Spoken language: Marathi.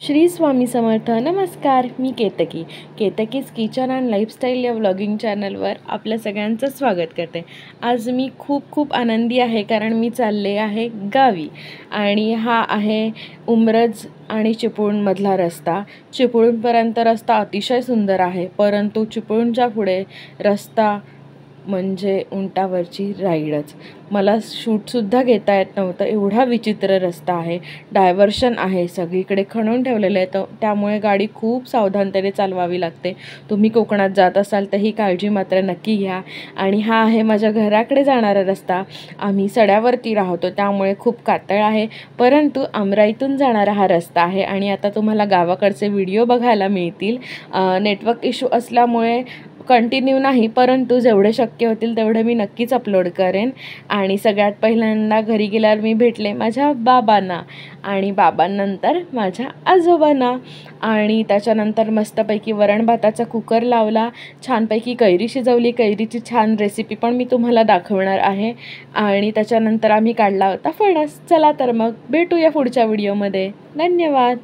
श्री स्वामी समर्थ. नमस्कार, मी केतकीज किचन अँड लाईफस्टाईल या व्लॉगिंग चॅनलवर आपल्या सगळ्यांचं स्वागत करते. आज मी खूप आनंदी आहे कारण मी चालले आहे गावी आणि हा आहे उमरज आणि चिपळूणमधला रस्ता. चिपळूणपर्यंत रस्ता अतिशय सुंदर आहे, परंतु चिपळूणच्या पुढे रस्ता म्हणजे उंटावरची राईडच. मला शूटसुद्धा घेता येत नव्हतं, एवढा विचित्र रस्ता आहे. डायव्हर्शन आहे, सगळीकडे खणून ठेवलेलं आहे, तर त्यामुळे गाडी खूप सावधानतेने चालवावी लागते. तुम्ही कोकणात जात असाल तर ही काळजी मात्र नक्की घ्या. आणि हा आहे माझ्या घराकडे जाणारा रस्ता. आम्ही सड्यावरती राहतो त्यामुळे खूप कातळ आहे, परंतु आमराईतून जाणारा हा रस्ता आहे. आणि आता तुम्हाला गावाकडचे व्हिडिओ बघायला मिळतील. नेटवर्क इश्यू असल्यामुळे कंटिन्यू नाही, परंतु जेवढे शक्य होतील तेवढे मी नक्कीच अपलोड करेन. आणि सगळ्यात पहिल्यांदा घरी गेल्यावर मी भेटले माझ्या बाबांना आणि बाबांनंतर माझ्या आजोबांना. आणि त्याच्यानंतर मस्तपैकी वरण भाताचा कुकर लावला, छानपैकी कैरी शिजवली. कैरीची छान रेसिपी पण मी तुम्हाला दाखवणार आहे. आणि त्याच्यानंतर आम्ही काढला होता फणस. चला तर मग भेटूया पुढच्या व्हिडिओमध्ये. धन्यवाद.